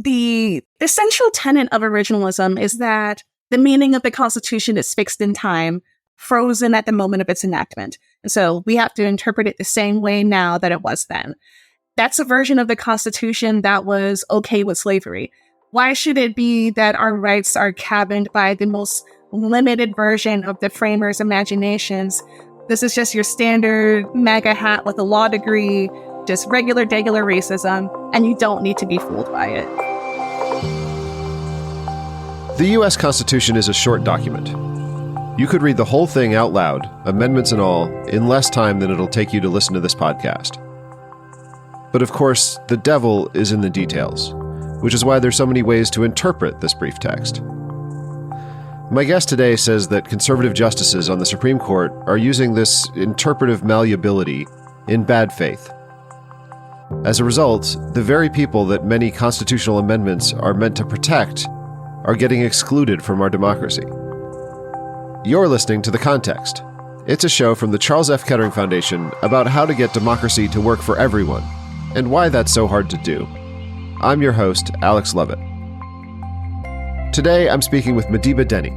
the essential tenet of originalism is that the meaning of the Constitution is fixed in time, frozen at the moment of its enactment. And so we have to interpret it the same way now that it was then. That's a version of the Constitution that was okay with slavery. Why should it be that our rights are cabined by the most limited version of the framers' imaginations? This is just your standard MAGA hat with a law degree, just regular racism, and you don't need to be fooled by it. The U.S. Constitution is a short document. You could read the whole thing out loud, amendments and all, in less time than it'll take you to listen to this podcast. But of course, the devil is in the details, which is why there's so many ways to interpret this brief text. My guest today says that conservative justices on the Supreme Court are using this interpretive malleability in bad faith. As a result, the very people that many constitutional amendments are meant to protect are getting excluded from our democracy. You're listening to The Context. It's a show from the Charles F. Kettering Foundation about how to get democracy to work for everyone, and why that's so hard to do. I'm your host, Alex Lovit. Today, I'm speaking with Madiba Dennie.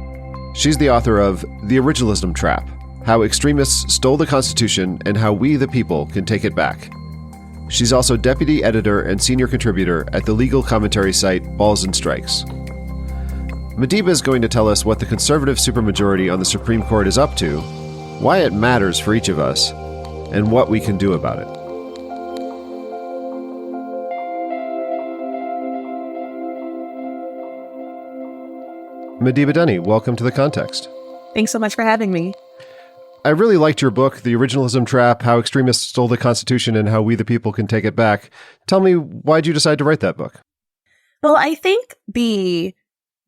She's the author of The Originalism Trap: How Extremists Stole the Constitution and How We, the People, Can Take It Back. She's also deputy editor and senior contributor at the legal commentary site Balls and Strikes. Madiba is going to tell us what the conservative supermajority on the Supreme Court is up to, why it matters for each of us, and what we can do about it. Madiba Dennie, welcome to The Context. Thanks so much for having me. I really liked your book, The Originalism Trap: How Extremists Stole the Constitution and How We, the People, Can Take It Back. Tell me, why'd you decide to write that book? Well, I think the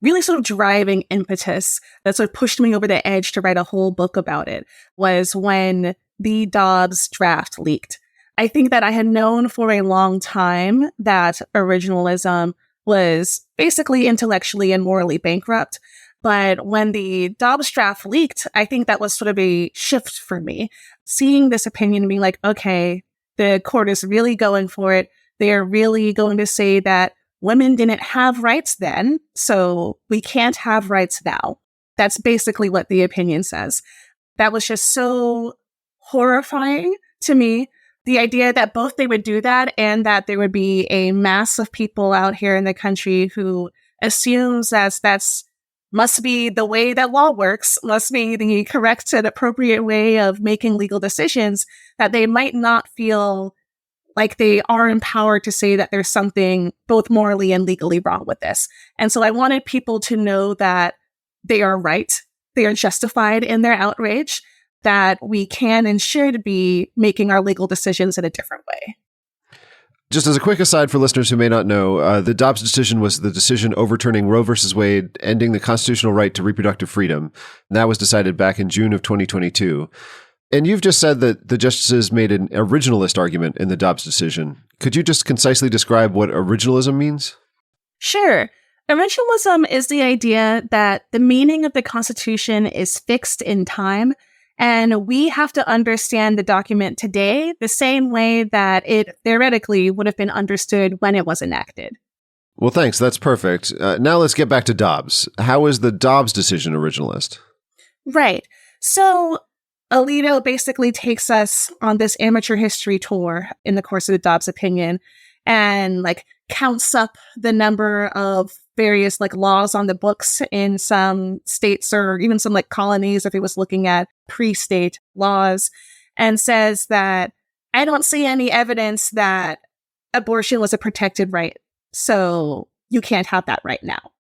really sort of driving impetus that sort of pushed me over the edge to write a whole book about it was when the Dobbs draft leaked. I think that I had known for a long time that originalism was basically intellectually and morally bankrupt. But when the Dobbs draft leaked, I think that was sort of a shift for me. Seeing this opinion and being like, okay, the court is really going for it. They're really going to say that women didn't have rights then, so we can't have rights now. That's basically what the opinion says. That was just so horrifying to me. The idea that both they would do that and that there would be a mass of people out here in the country who assumes that's must be the way that law works, must be the correct and appropriate way of making legal decisions, that they might not feel like they are empowered to say that there's something both morally and legally wrong with this. And so I wanted people to know that they are right, they are justified in their outrage, that we can and should be making our legal decisions in a different way. Just as a quick aside for listeners who may not know, the Dobbs decision was the decision overturning Roe versus Wade, ending the constitutional right to reproductive freedom. And that was decided back in June of 2022. And you've just said that the justices made an originalist argument in the Dobbs decision. Could you just concisely describe what originalism means? Sure. Originalism is the idea that the meaning of the Constitution is fixed in time, and we have to understand the document today the same way that it theoretically would have been understood when it was enacted. Well, thanks. That's perfect. Now let's get back to Dobbs. How is the Dobbs decision originalist? Right. So Alito basically takes us on this amateur history tour in the course of the Dobbs opinion and counts up the number of various laws on the books in some states or even some colonies if he was looking at pre-state laws, and says that I don't see any evidence that abortion was a protected right, so you can't have that right now.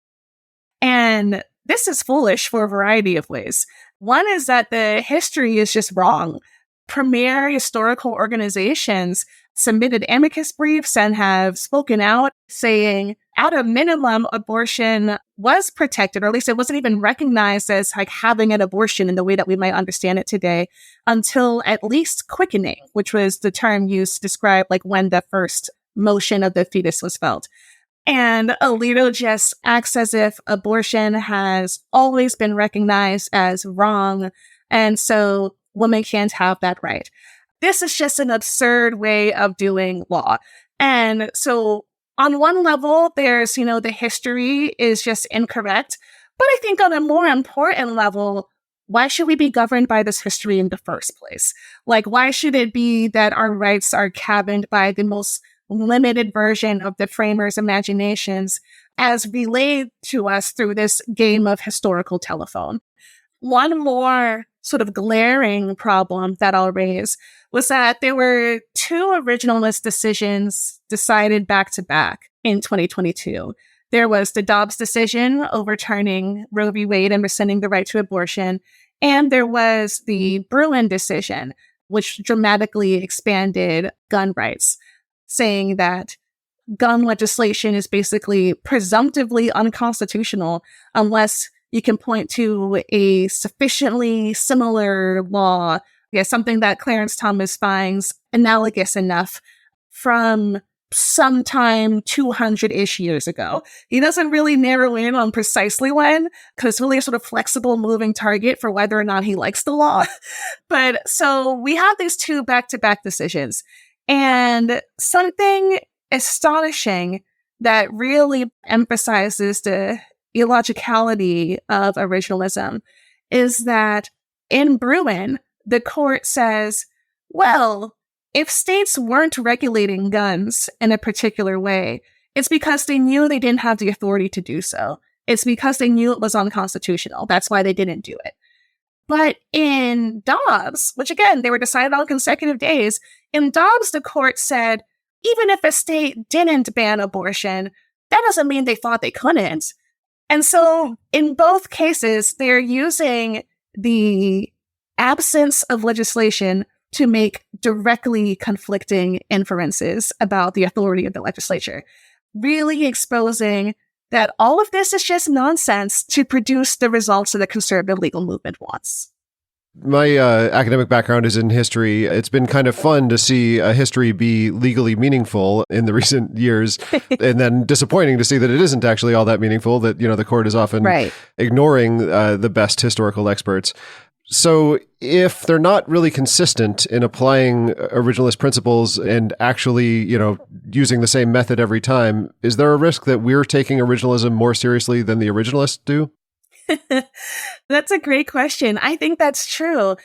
And this is foolish for a variety of ways. One is that the history is just wrong. Premier historical organizations submitted amicus briefs and have spoken out saying at a minimum abortion was protected, or at least it wasn't even recognized as having an abortion in the way that we might understand it today until at least quickening, which was the term used to describe when the first motion of the fetus was felt. And Alito just acts as if abortion has always been recognized as wrong, and so women can't have that right. This is just an absurd way of doing law. And so on one level, there's, the history is just incorrect. But I think on a more important level, why should we be governed by this history in the first place? Like, why should it be that our rights are cabined by the most limited version of the framers' imaginations as relayed to us through this game of historical telephone? One more sort of glaring problem that I'll raise was that there were two originalist decisions decided back to back in 2022. There was the Dobbs decision overturning Roe v. Wade and rescinding the right to abortion. And there was the Bruen decision, which dramatically expanded gun rights, saying that gun legislation is basically presumptively unconstitutional unless you can point to a sufficiently similar law, something that Clarence Thomas finds analogous enough from sometime 200-ish years ago. He doesn't really narrow in on precisely when, because it's really a sort of flexible moving target for whether or not he likes the law. But so we have these two back-to-back decisions. And something astonishing that really emphasizes the illogicality of originalism is that in Bruen, the court says, well, if states weren't regulating guns in a particular way, it's because they knew they didn't have the authority to do so. It's because they knew it was unconstitutional. That's why they didn't do it. But in Dobbs, which again, they were decided on consecutive days, in Dobbs, the court said, even if a state didn't ban abortion, that doesn't mean they thought they couldn't. And so in both cases, they're using the absence of legislation to make directly conflicting inferences about the authority of the legislature, really exposing that all of this is just nonsense to produce the results that the conservative legal movement wants. My academic background is in history. It's been kind of fun to see history be legally meaningful in the recent years, and then disappointing to see that it isn't actually all that meaningful, that, the court is often ignoring the best historical experts. So if they're not really consistent in applying originalist principles and actually, using the same method every time, is there a risk that we're taking originalism more seriously than the originalists do? That's a great question. I think that's true.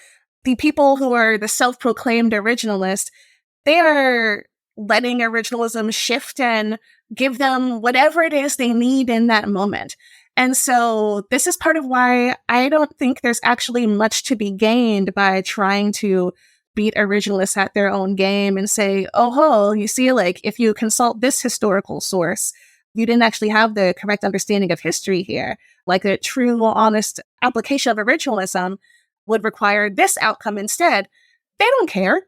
The people who are the self-proclaimed originalist, they are letting originalism shift and give them whatever it is they need in that moment. And so this is part of why I don't think there's actually much to be gained by trying to beat originalists at their own game and say, you see, like, if you consult this historical source, you didn't actually have the correct understanding of history here. Like, a true, honest application of originalism would require this outcome instead. They don't care.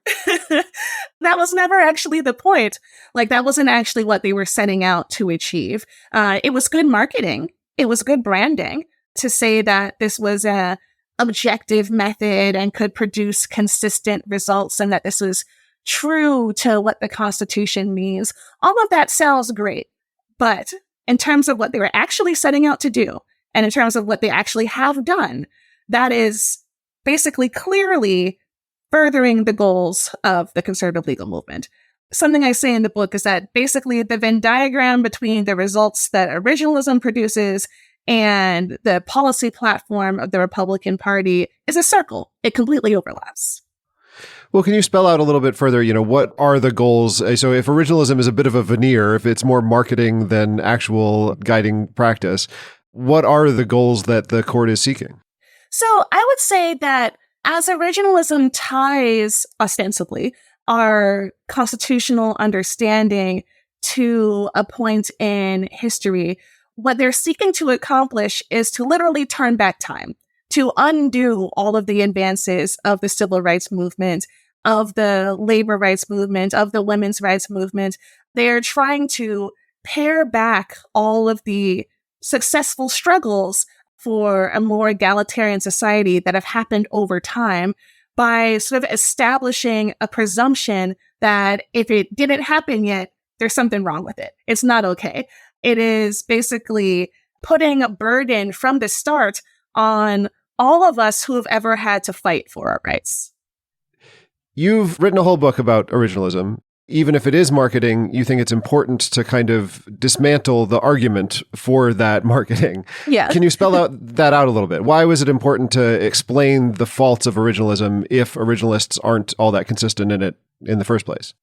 That was never actually the point. Like, that wasn't actually what they were setting out to achieve. It was good marketing. It was good branding to say that this was a objective method and could produce consistent results, and that this was true to what the Constitution means. All of that sounds great. But in terms of what they were actually setting out to do, and in terms of what they actually have done, that is basically clearly furthering the goals of the conservative legal movement. Something I say in the book is that basically the Venn diagram between the results that originalism produces and the policy platform of the Republican Party is a circle. It completely overlaps. Well, can you spell out a little bit further, what are the goals? So if originalism is a bit of a veneer, if it's more marketing than actual guiding practice, what are the goals that the court is seeking? So I would say that as originalism ties, ostensibly, our constitutional understanding to a point in history, what they're seeking to accomplish is to literally turn back time, to undo all of the advances of the civil rights movement, of the labor rights movement, of the women's rights movement. They're trying to pare back all of the successful struggles for a more egalitarian society that have happened over time by sort of establishing a presumption that if it didn't happen yet, there's something wrong with it. It's not okay. It is basically putting a burden from the start on all of us who have ever had to fight for our rights. You've written a whole book about originalism. even if it is marketing, you think it's important to kind of dismantle the argument for that marketing. Yeah. Can you spell that out a little bit? Why was it important to explain the faults of originalism if originalists aren't all that consistent in it in the first place?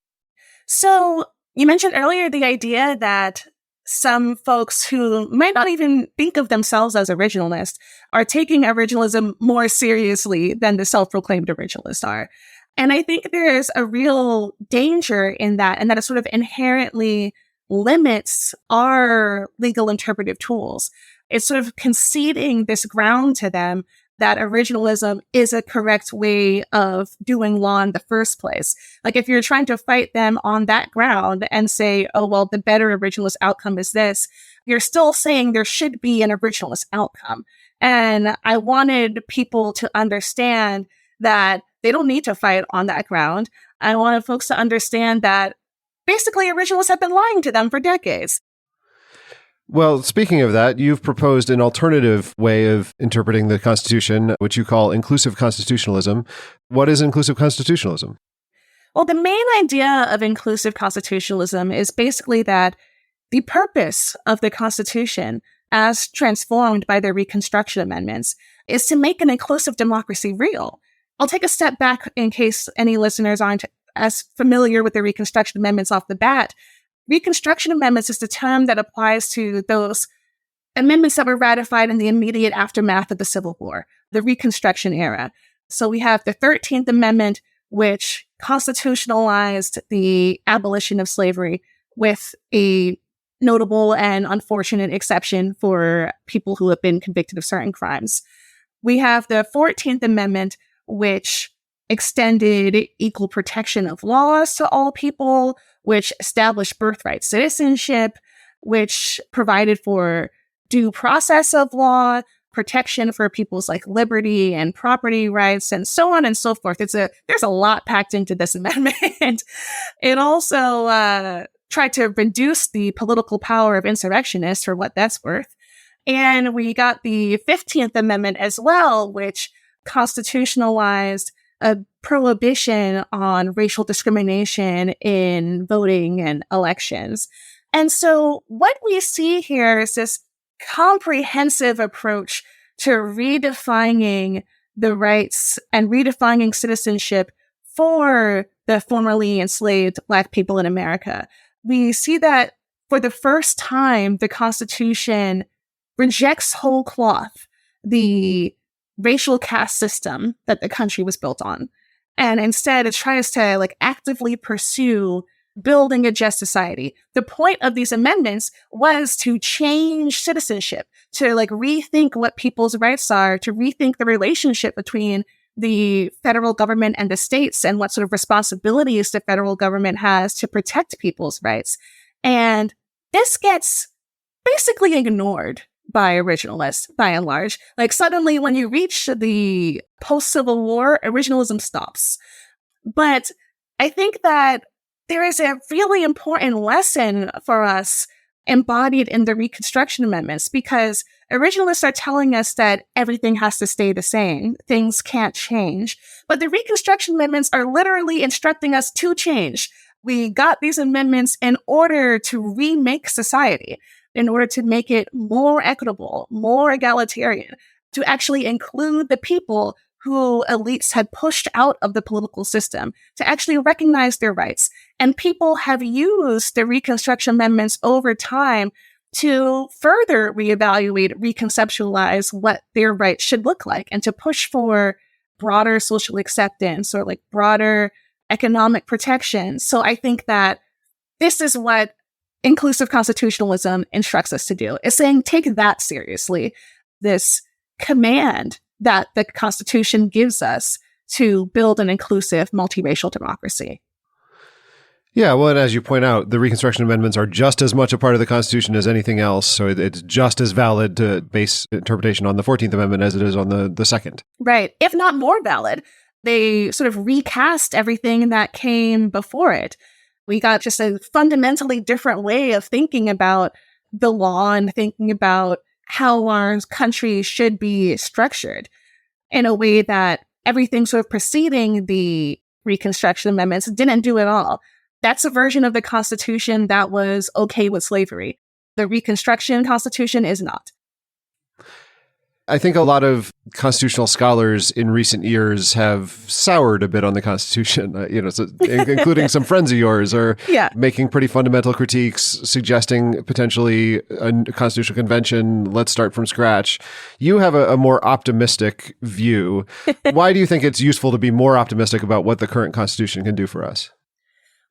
So you mentioned earlier the idea that some folks who might not even think of themselves as originalists are taking originalism more seriously than the self-proclaimed originalists are. And I think there's a real danger in that, and that it sort of inherently limits our legal interpretive tools. It's sort of conceding this ground to them that originalism is a correct way of doing law in the first place. Like if you're trying to fight them on that ground and say, oh, well, the better originalist outcome is this, you're still saying there should be an originalist outcome. And I wanted people to understand that they don't need to fight on that ground. I wanted folks to understand that basically originalists have been lying to them for decades. Well, speaking of that, you've proposed an alternative way of interpreting the Constitution, which you call inclusive constitutionalism. What is inclusive constitutionalism? Well, the main idea of inclusive constitutionalism is basically that the purpose of the Constitution, as transformed by the Reconstruction Amendments, is to make an inclusive democracy real. I'll take a step back in case any listeners aren't as familiar with the Reconstruction Amendments off the bat. Reconstruction Amendments is the term that applies to those amendments that were ratified in the immediate aftermath of the Civil War, the Reconstruction era. So we have the 13th Amendment, which constitutionalized the abolition of slavery with a notable and unfortunate exception for people who have been convicted of certain crimes. We have the 14th Amendment, which extended equal protection of laws to all people, which established birthright citizenship, which provided for due process of law, protection for people's like liberty and property rights, and so on and so forth. There's a lot packed into this amendment. It also tried to reduce the political power of insurrectionists for what that's worth. And we got the 15th Amendment as well, which constitutionalized a prohibition on racial discrimination in voting and elections. And so what we see here is this comprehensive approach to redefining the rights and redefining citizenship for the formerly enslaved Black people in America. We see that for the first time, the Constitution rejects whole cloth the racial caste system that the country was built on. And instead, it tries to like actively pursue building a just society. The point of these amendments was to change citizenship, to like rethink what people's rights are, to rethink the relationship between the federal government and the states and what sort of responsibilities the federal government has to protect people's rights. And this gets basically ignored by originalists, by and large. Like suddenly when you reach the post-Civil War, originalism stops. But I think that there is a really important lesson for us embodied in the Reconstruction Amendments, because originalists are telling us that everything has to stay the same. Things can't change. But the Reconstruction Amendments are literally instructing us to change. We got these amendments in order to remake society, in order to make it more equitable, more egalitarian, to actually include the people who elites had pushed out of the political system, to actually recognize their rights. And people have used the Reconstruction Amendments over time to further reevaluate, reconceptualize what their rights should look like, and to push for broader social acceptance or like broader economic protection. So I think that this is what inclusive constitutionalism instructs us to do. It's saying, take that seriously, this command that the Constitution gives us to build an inclusive, multiracial democracy. Yeah, well, and as you point out, the Reconstruction Amendments are just as much a part of the Constitution as anything else, so it's just as valid to base interpretation on the 14th Amendment as it is on the second. Right, if not more valid. They sort of recast everything that came before it. We got just a fundamentally different way of thinking about the law and thinking about how our country should be structured in a way that everything sort of preceding the Reconstruction Amendments didn't do at all. That's a version of the Constitution that was okay with slavery. The Reconstruction Constitution is not. I think a lot of constitutional scholars in recent years have soured a bit on the Constitution, including some friends of yours, or making pretty fundamental critiques, suggesting potentially a constitutional convention, let's start from scratch. You have a more optimistic view. Why do you think it's useful to be more optimistic about what the current Constitution can do for us?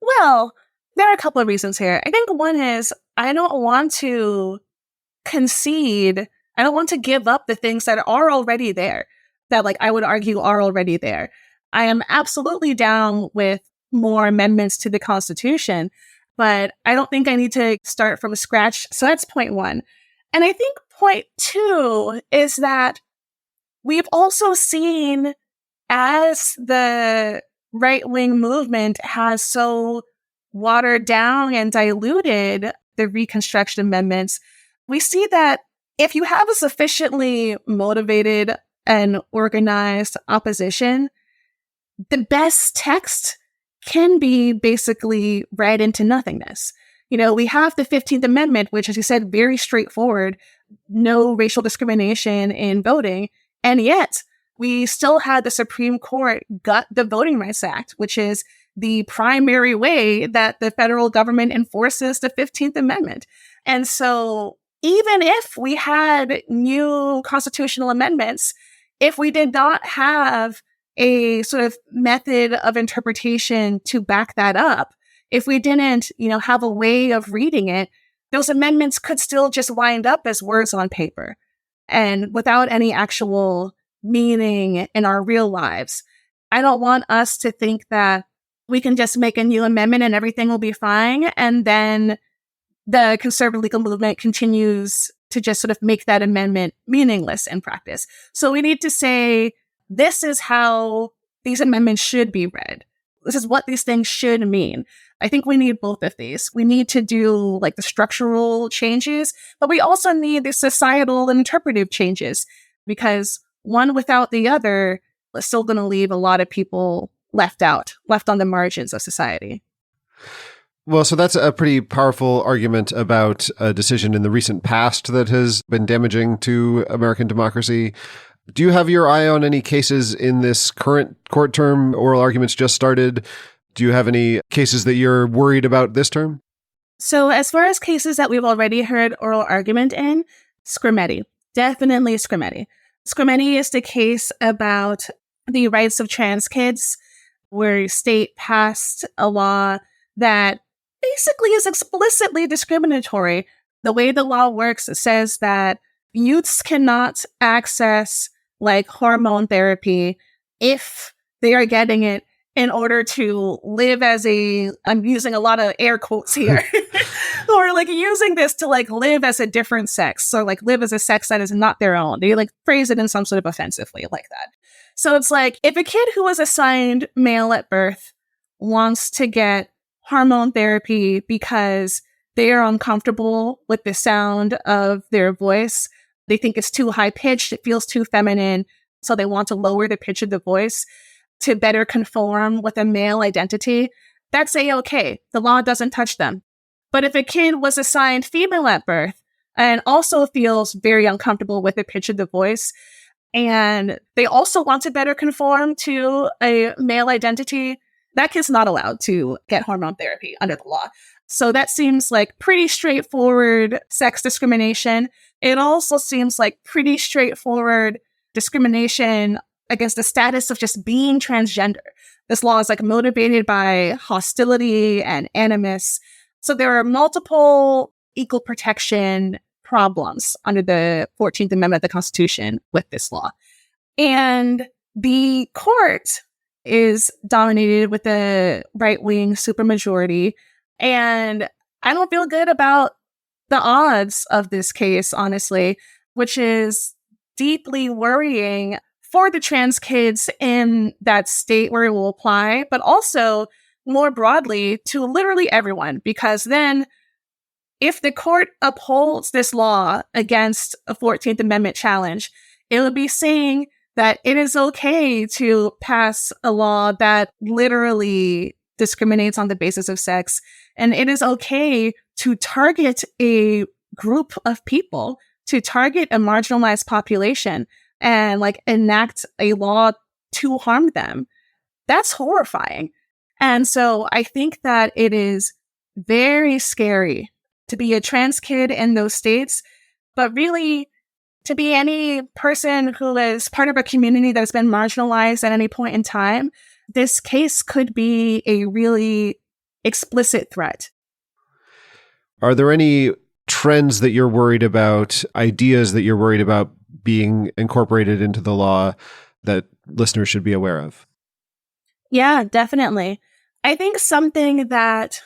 Well, there are a couple of reasons here. I think one is I don't want to concede. I don't want to give up the things that are already there, that I would argue are already there. I am absolutely down with more amendments to the Constitution, but I don't think I need to start from scratch. So that's point one. And I think point two is that we've also seen, as the right-wing movement has so watered down and diluted the Reconstruction amendments, we see that if you have a sufficiently motivated and organized opposition, the best text can be basically read into nothingness. We have the 15th Amendment, which, as you said, very straightforward, no racial discrimination in voting. And yet we still had the Supreme Court gut the Voting Rights Act, which is the primary way that the federal government enforces the 15th Amendment. And so even if we had new constitutional amendments, if we did not have a sort of method of interpretation to back that up, if we didn't, have a way of reading it, those amendments could still just wind up as words on paper and without any actual meaning in our real lives. I don't want us to think that we can just make a new amendment and everything will be fine, and then the conservative legal movement continues to just sort of make that amendment meaningless in practice. So we need to say, this is how these amendments should be read. This is what these things should mean. I think we need both of these. We need to do the structural changes, but we also need the societal and interpretive changes, because one without the other is still going to leave a lot of people left on the margins of society. Well, so that's a pretty powerful argument about a decision in the recent past that has been damaging to American democracy. Do you have your eye on any cases in this current court term? Oral arguments just started. Do you have any cases that you're worried about this term? So as far as cases that we've already heard oral argument in, Scrimetti. Definitely Scrimetti. Scrimetti is the case about the rights of trans kids, where state passed a law that basically is explicitly discriminatory. The way the law works, it says that youths cannot access hormone therapy if they are getting it in order to live as I'm using a lot of air quotes here, or using this to live as a different sex. So live as a sex that is not their own. They phrase it in some sort of offensively like that. So it's if a kid who was assigned male at birth wants to get hormone therapy because they are uncomfortable with the sound of their voice, they think it's too high pitched, it feels too feminine, so they want to lower the pitch of the voice to better conform with a male identity, that's A-okay. The law doesn't touch them. But if a kid was assigned female at birth and also feels very uncomfortable with the pitch of the voice, and they also want to better conform to a male identity, that kid's not allowed to get hormone therapy under the law. So that seems like pretty straightforward sex discrimination. It also seems like pretty straightforward discrimination against the status of just being transgender. This law is motivated by hostility and animus. So there are multiple equal protection problems under the 14th Amendment of the Constitution with this law. And the court is dominated with a right-wing supermajority. And I don't feel good about the odds of this case, honestly, which is deeply worrying for the trans kids in that state where it will apply, but also more broadly to literally everyone. Because then if the court upholds this law against a 14th Amendment challenge, it would be saying that it is okay to pass a law that literally discriminates on the basis of sex. And it is okay to target a group of people, to target a marginalized population and like enact a law to harm them. That's horrifying. And so I think that it is very scary to be a trans kid in those states, but really to be any person who is part of a community that has been marginalized at any point in time. This case could be a really explicit threat. Are there any trends that you're worried about, ideas that you're worried about being incorporated into the law that listeners should be aware of? Yeah, definitely. I think something that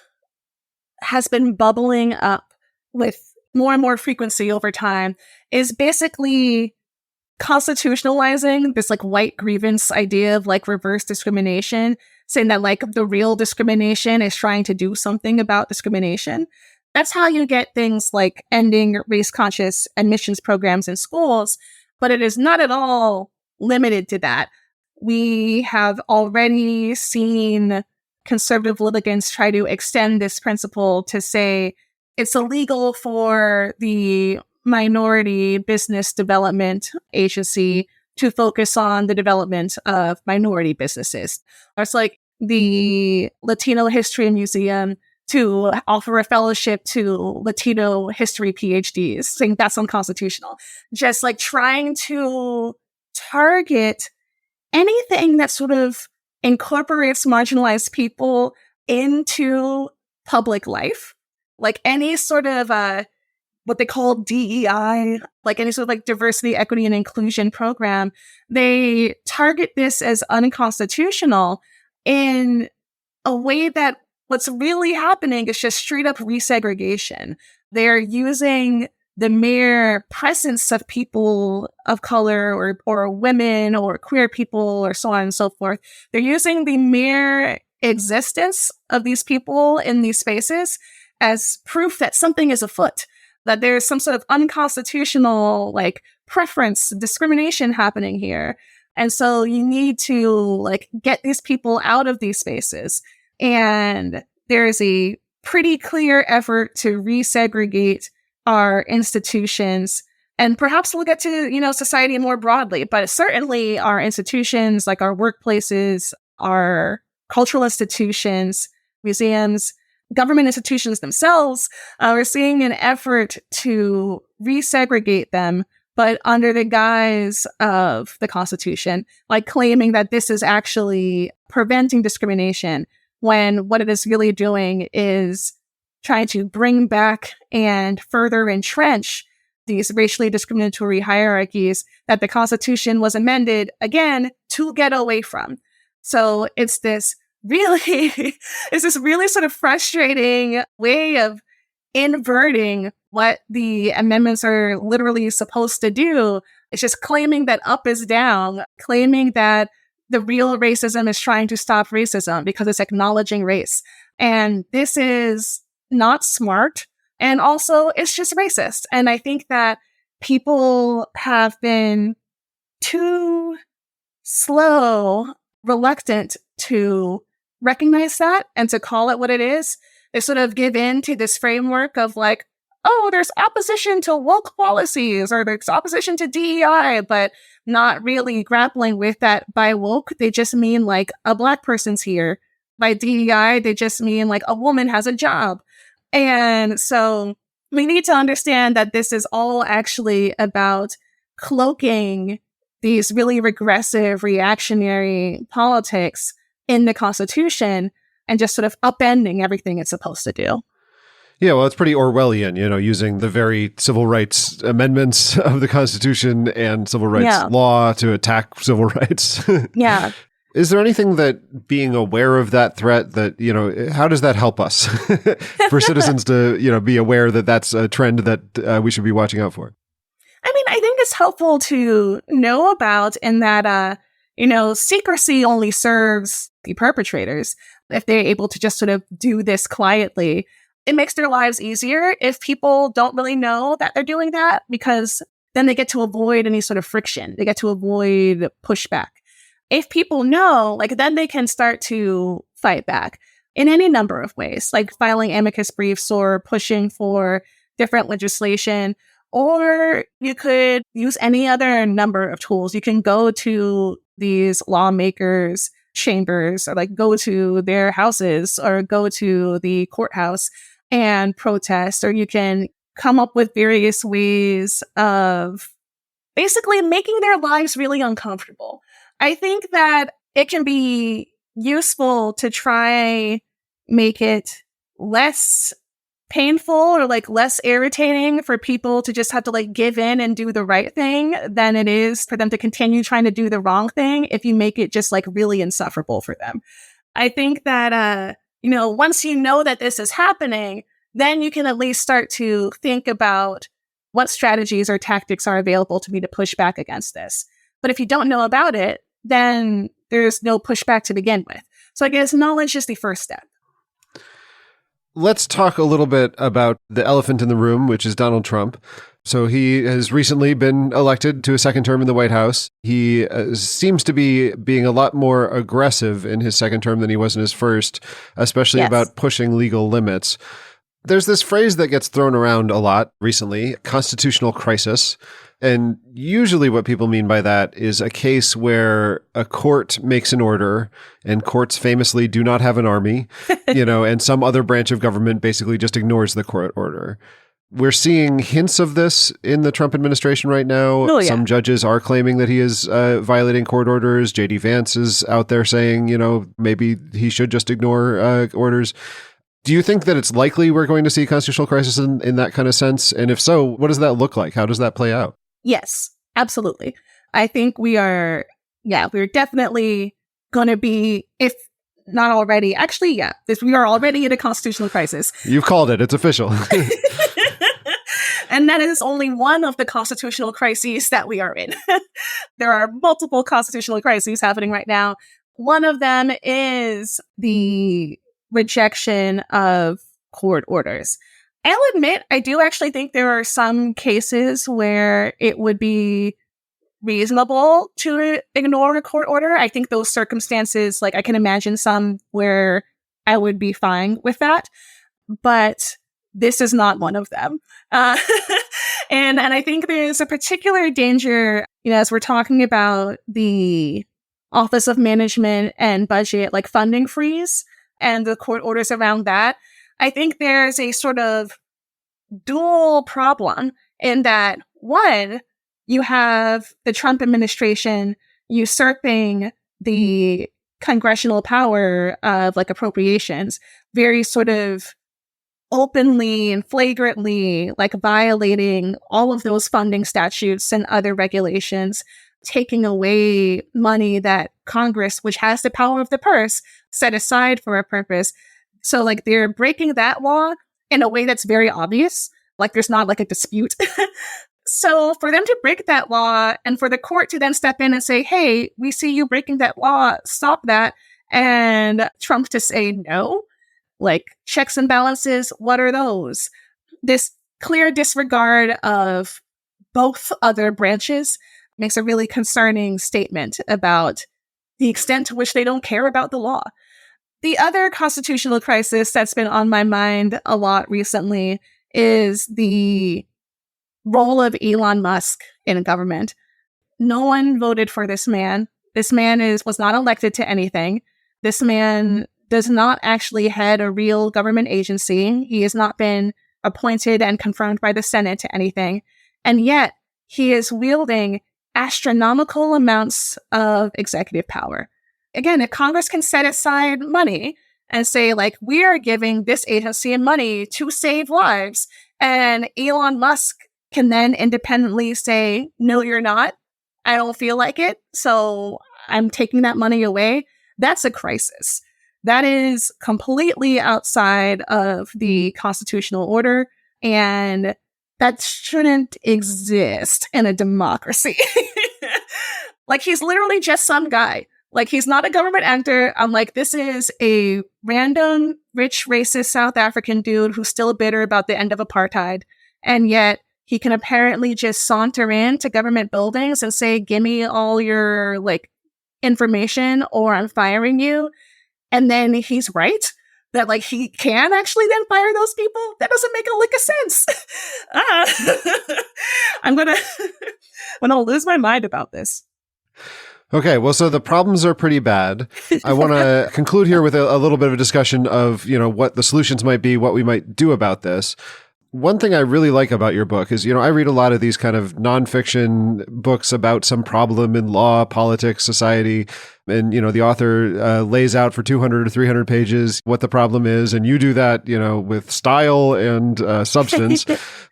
has been bubbling up with more and more frequency over time is basically constitutionalizing this like white grievance idea of like reverse discrimination, saying that like the real discrimination is trying to do something about discrimination. That's how you get things like ending race-conscious admissions programs in schools, but it is not at all limited to that. We have already seen conservative litigants try to extend this principle to say it's illegal for the Minority Business Development Agency to focus on the development of minority businesses. It's like the Latino History Museum to offer a fellowship to Latino history PhDs, saying that's unconstitutional. Just like trying to target anything that sort of incorporates marginalized people into public life, like any sort of what they call DEI, like any sort of like diversity, equity, and inclusion program, they target this as unconstitutional in a way that what's really happening is just straight up resegregation. They're using the mere presence of people of color or women or queer people or so on and so forth. They're using the mere existence of these people in these spaces as proof that something is afoot, that there's some sort of unconstitutional like preference, discrimination happening here. And so you need to like get these people out of these spaces. And there is a pretty clear effort to resegregate our institutions and perhaps look at to, society more broadly, but certainly our institutions, like our workplaces, our cultural institutions, museums, government institutions themselves, we're seeing an effort to resegregate them, but under the guise of the Constitution, like claiming that this is actually preventing discrimination, when what it is really doing is trying to bring back and further entrench these racially discriminatory hierarchies that the Constitution was amended, again, to get away from. So it's this really sort of frustrating way of inverting what the amendments are literally supposed to do. It's just claiming that up is down, claiming that the real racism is trying to stop racism because it's acknowledging race. And this is not smart. And also, it's just racist. And I think that people have been too slow, reluctant to recognize that and to call it what it is. They sort of give in to this framework of like, oh, there's opposition to woke policies or there's opposition to DEI, but not really grappling with that. By woke, they just mean like a Black person's here. By DEI, they just mean like a woman has a job. And so we need to understand that this is all actually about cloaking these really regressive, reactionary politics in the Constitution and just sort of upending everything it's supposed to do. Yeah, well, it's pretty Orwellian, using the very civil rights amendments of the Constitution and civil rights law to attack civil rights. Yeah. Is there anything that being aware of that threat that, how does that help us for citizens to, be aware that that's a trend that we should be watching out for? I mean, I think it's helpful to know about in that, secrecy only serves the perpetrators. If they're able to just sort of do this quietly, it makes their lives easier if people don't really know that they're doing that, because then they get to avoid any sort of friction. They get to avoid pushback. If people know, then they can start to fight back. in any number of ways, like filing amicus briefs or pushing for different legislation. Or you could use any other number of tools. You can go to these lawmakers' chambers, or like go to their houses, or go to the courthouse and protest, or you can come up with various ways of basically making their lives really uncomfortable. I think that it can be useful to try make it less painful or like less irritating for people to just have to like give in and do the right thing than it is for them to continue trying to do the wrong thing if you make it just like really insufferable for them. I think that, once you know that this is happening, then you can at least start to think about what strategies or tactics are available to me to push back against this. But if you don't know about it, then there's no pushback to begin with. So I guess knowledge is the first step. Let's talk a little bit about the elephant in the room, which is Donald Trump. So he has recently been elected to a second term in the White House. He seems to be being a lot more aggressive in his second term than he was in his first, especially about pushing legal limits. There's this phrase that gets thrown around a lot recently, constitutional crisis. And usually what people mean by that is a case where a court makes an order, and courts famously do not have an army, and some other branch of government basically just ignores the court order. We're seeing hints of this in the Trump administration right now. Oh, yeah. Some judges are claiming that he is violating court orders. J.D. Vance is out there saying, maybe he should just ignore orders. Do you think that it's likely we're going to see a constitutional crisis in that kind of sense? And if so, what does that look like? How does that play out? Yes, absolutely. I think we're definitely going to be, if not already, we are already in a constitutional crisis. You've called it. It's official. And that is only one of the constitutional crises that we are in. There are multiple constitutional crises happening right now. One of them is the rejection of court orders. I'll admit, I do actually think there are some cases where it would be reasonable to ignore a court order. I think those circumstances, like I can imagine some where I would be fine with that, but this is not one of them. And I think there's a particular danger, as we're talking about the Office of Management and Budget, like funding freeze and the court orders around that. I think there's a sort of dual problem in that, one, you have the Trump administration usurping the congressional power of like appropriations, very sort of openly and flagrantly like violating all of those funding statutes and other regulations, taking away money that Congress, which has the power of the purse, set aside for a purpose. So like they're breaking that law in a way that's very obvious. Like there's not like a dispute. So for them to break that law and for the court to then step in and say, hey, we see you breaking that law, stop that. And Trump to say no, like checks and balances, what are those? This clear disregard of both other branches makes a really concerning statement about the extent to which they don't care about the law. The other constitutional crisis that's been on my mind a lot recently is the role of Elon Musk in government. No one voted for this man. This man was not elected to anything. This man does not actually head a real government agency. He has not been appointed and confirmed by the Senate to anything. And yet he is wielding astronomical amounts of executive power. Again, if Congress can set aside money and say, like, we are giving this agency money to save lives, and Elon Musk can then independently say, no, you're not. I don't feel like it, so I'm taking that money away. That's a crisis. That is completely outside of the constitutional order, and that shouldn't exist in a democracy. Like, he's literally just some guy. Like, he's not a government actor. I'm like, this is a random, rich, racist South African dude who's still bitter about the end of apartheid. And yet he can apparently just saunter into government buildings and say, give me all your, like, information or I'm firing you. And then he's right. that like he can actually then fire those people? That doesn't make a lick of sense. I'm gonna lose my mind about this. Okay, well, so the problems are pretty bad. I want to conclude here with a little bit of a discussion of, what the solutions might be, what we might do about this. One thing I really like about your book is, I read a lot of these kind of nonfiction books about some problem in law, politics, society. And, the author lays out for 200 or 300 pages what the problem is. And you do that, with style and substance.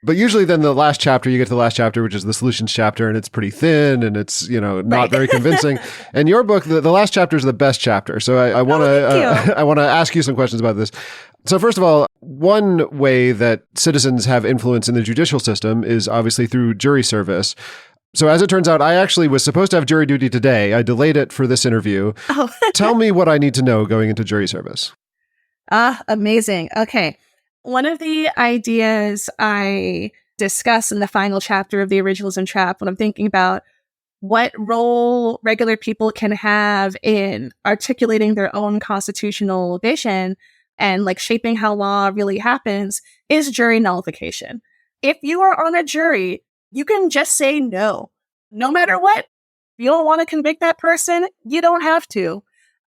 But usually then you get to the last chapter, which is the solutions chapter, and it's pretty thin and it's, not very convincing. And your book, the last chapter is the best chapter. So I want to I want to ask you some questions about this. So first of all, one way that citizens have influence in the judicial system is obviously through jury service. So as it turns out, I actually was supposed to have jury duty today. I delayed it for this interview. Oh. Tell me what I need to know going into jury service. Amazing. Okay. One of the ideas I discuss in the final chapter of the Originalism Trap, when I'm thinking about what role regular people can have in articulating their own constitutional vision and like shaping how law really happens, is jury nullification. If you are on a jury, you can just say no. No matter what. If you don't want to convict that person, you don't have to.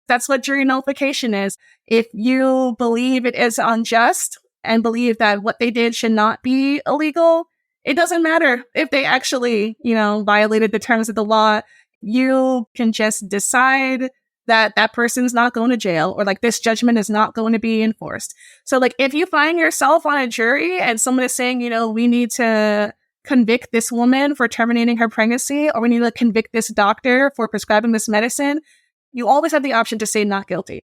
That's what jury nullification is. If you believe it is unjust and believe that what they did should not be illegal, it doesn't matter if they actually, violated the terms of the law. You can just decide that that person's not going to jail, or like this judgment is not going to be enforced. So like if you find yourself on a jury and someone is saying, we need to convict this woman for terminating her pregnancy, or we need to convict this doctor for prescribing this medicine, you always have the option to say not guilty.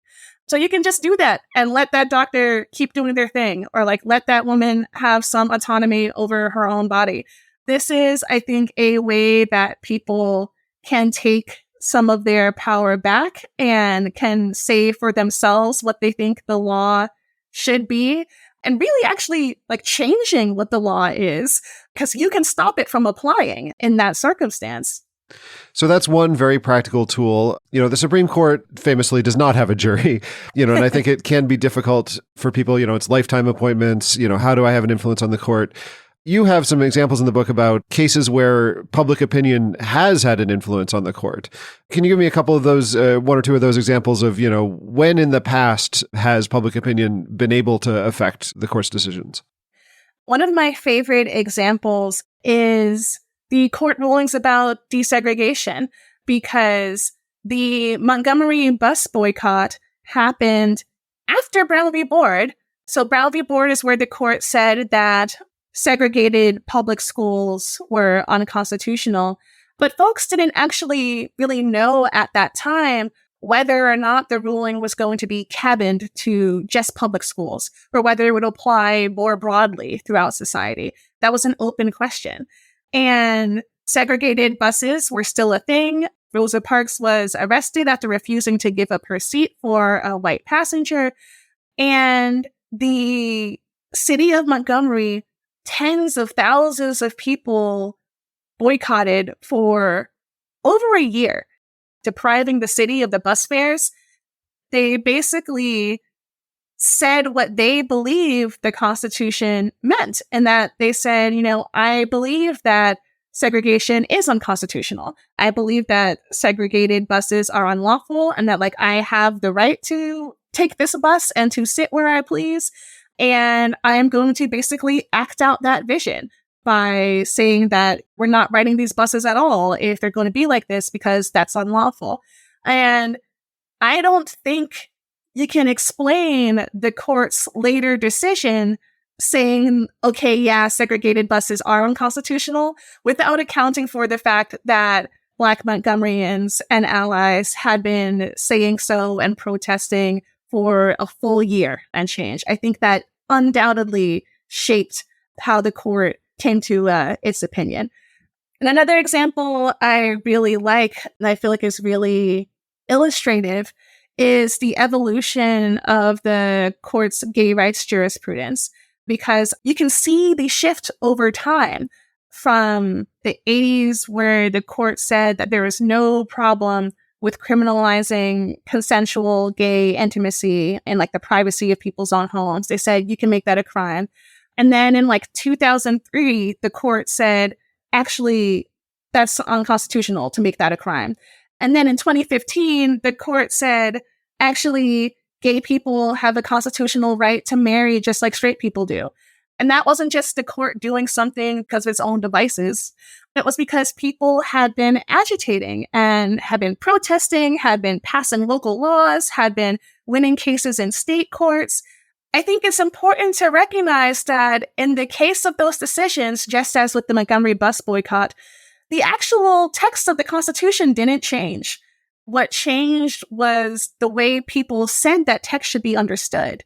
So you can just do that and let that doctor keep doing their thing, or like let that woman have some autonomy over her own body. This is, I think, a way that people can take some of their power back and can say for themselves what they think the law should be, and really actually like changing what the law is, because you can stop it from applying in that circumstance. So that's one very practical tool. The Supreme Court famously does not have a jury, and I think it can be difficult for people, it's lifetime appointments, how do I have an influence on the court? You have some examples in the book about cases where public opinion has had an influence on the court. Can you give me a couple of those, one or two of those examples of, when in the past has public opinion been able to affect the court's decisions? One of my favorite examples is the court rulings about desegregation, because the Montgomery bus boycott happened after Brown v. Board. So Brown v. Board is where the court said that segregated public schools were unconstitutional. But folks didn't actually really know at that time whether or not the ruling was going to be cabined to just public schools, or whether it would apply more broadly throughout society. That was an open question. And segregated buses were still a thing. Rosa Parks was arrested after refusing to give up her seat for a white passenger. And the city of Montgomery, tens of thousands of people boycotted for over a year, depriving the city of the bus fares. They basically said what they believed the Constitution meant, and that they said, I believe that segregation is unconstitutional. I believe that segregated buses are unlawful, and that I have the right to take this bus and to sit where I please. And I am going to basically act out that vision by saying that we're not riding these buses at all if they're going to be like this, because that's unlawful. And I don't think you can explain the court's later decision saying, okay, yeah, segregated buses are unconstitutional, without accounting for the fact that Black Montgomeryans and allies had been saying so and protesting for a full year and change. I think that undoubtedly shaped how the court came to its opinion. And another example I really like, and I feel like is really illustrative, is the evolution of the court's gay rights jurisprudence, because you can see the shift over time from the 80s, where the court said that there was no problem with criminalizing consensual gay intimacy and like the privacy of people's own homes. They said you can make that a crime. And then in like 2003, the court said, actually, that's unconstitutional to make that a crime. And then in 2015, the court said, actually, gay people have a constitutional right to marry just like straight people do. And that wasn't just the court doing something because of its own devices. It was because people had been agitating and had been protesting, had been passing local laws, had been winning cases in state courts. I think it's important to recognize that in the case of those decisions, just as with the Montgomery bus boycott, the actual text of the Constitution didn't change. What changed was the way people said that text should be understood.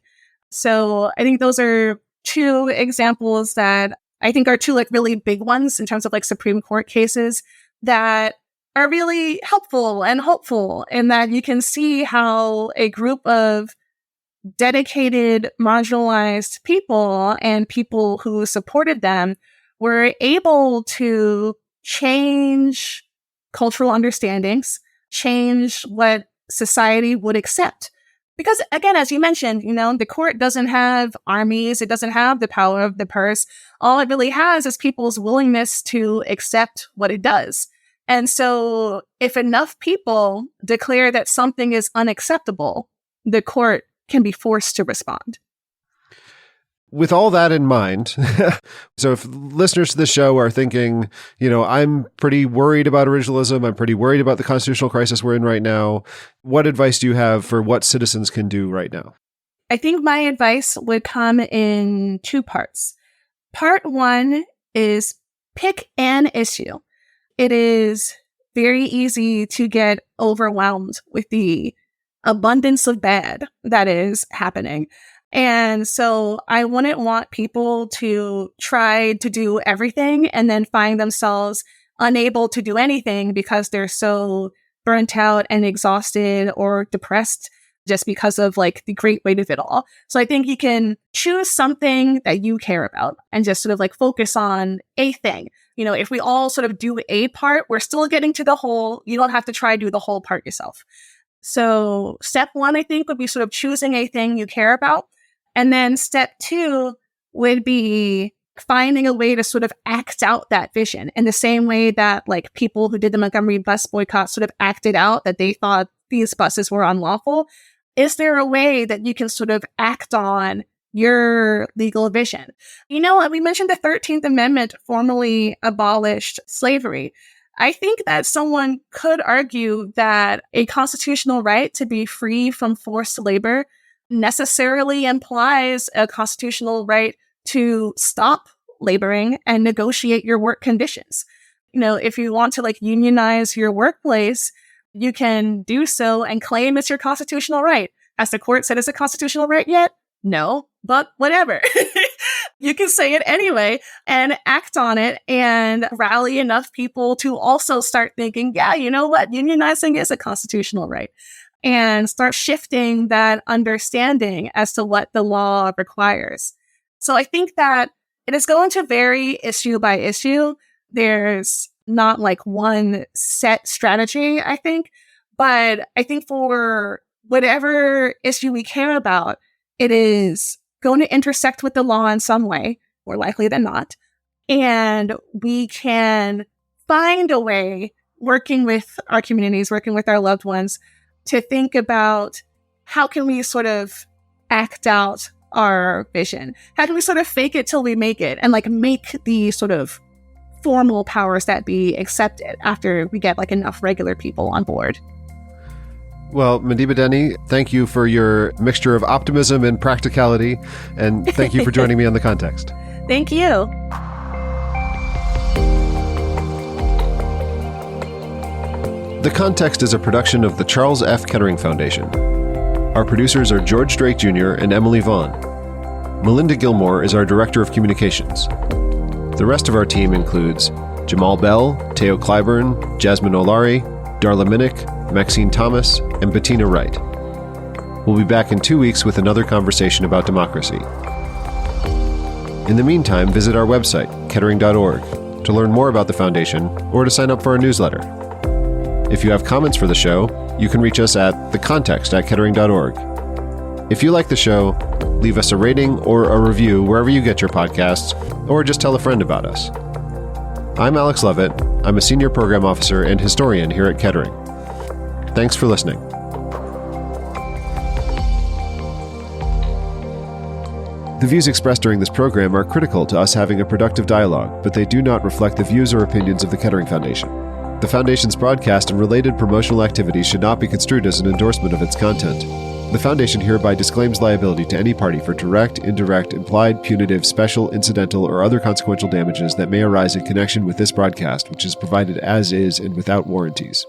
So I think those are two examples that I think are two like really big ones in terms of like Supreme Court cases that are really helpful and hopeful, in that you can see how a group of dedicated, marginalized people and people who supported them were able to change cultural understandings, change what society would accept. Because again, as you mentioned, the court doesn't have armies. It doesn't have the power of the purse. All it really has is people's willingness to accept what it does. And so if enough people declare that something is unacceptable, the court can be forced to respond. With all that in mind, so if listeners to this show are thinking, I'm pretty worried about originalism, I'm pretty worried about the constitutional crisis we're in right now, what advice do you have for what citizens can do right now? I think my advice would come in two parts. Part one is pick an issue. It is very easy to get overwhelmed with the abundance of bad that is happening. And so I wouldn't want people to try to do everything and then find themselves unable to do anything because they're so burnt out and exhausted or depressed just because of like the great weight of it all. So I think you can choose something that you care about and just sort of like focus on a thing. If we all sort of do a part, we're still getting to the whole. You don't have to try to do the whole part yourself. So step one, I think, would be sort of choosing a thing you care about. And then step two would be finding a way to sort of act out that vision in the same way that like people who did the Montgomery bus boycott sort of acted out that they thought these buses were unlawful. Is there a way that you can sort of act on your legal vision? We mentioned the 13th Amendment formally abolished slavery. I think that someone could argue that a constitutional right to be free from forced labor necessarily implies a constitutional right to stop laboring and negotiate your work conditions. If you want to like unionize your workplace, you can do so and claim it's your constitutional right. Has the court said it's a constitutional right yet? No, but whatever. You can say it anyway and act on it and rally enough people to also start thinking, yeah, you know what? Unionizing is a constitutional right. And start shifting that understanding as to what the law requires. So I think that it is going to vary issue by issue. There's not like one set strategy, I think. But I think for whatever issue we care about, it is going to intersect with the law in some way, more likely than not. And we can find a way, working with our communities, working with our loved ones, to think about how can we sort of act out our vision? How can we sort of fake it till we make it and like make the sort of formal powers that be accepted after we get like enough regular people on board? Well, Madiba Dennie, thank you for your mixture of optimism and practicality, and thank you for joining me on The Context. Thank you. The Context is a production of the Charles F. Kettering Foundation. Our producers are George Drake Jr. and Emily Vaughn. Melinda Gilmore is our Director of Communications. The rest of our team includes Jamal Bell, Teo Clyburn, Jasmine Olari, Darla Minnick, Maxine Thomas, and Bettina Wright. We'll be back in 2 weeks with another conversation about democracy. In the meantime, visit our website, kettering.org, to learn more about the Foundation or to sign up for our newsletter. If you have comments for the show, you can reach us at thecontext@kettering.org. If you like the show, leave us a rating or a review wherever you get your podcasts, or just tell a friend about us. I'm Alex Lovit. I'm a senior program officer and historian here at Kettering. Thanks for listening. The views expressed during this program are critical to us having a productive dialogue, but they do not reflect the views or opinions of the Kettering Foundation. The Foundation's broadcast and related promotional activities should not be construed as an endorsement of its content. The Foundation hereby disclaims liability to any party for direct, indirect, implied, punitive, special, incidental, or other consequential damages that may arise in connection with this broadcast, which is provided as is and without warranties.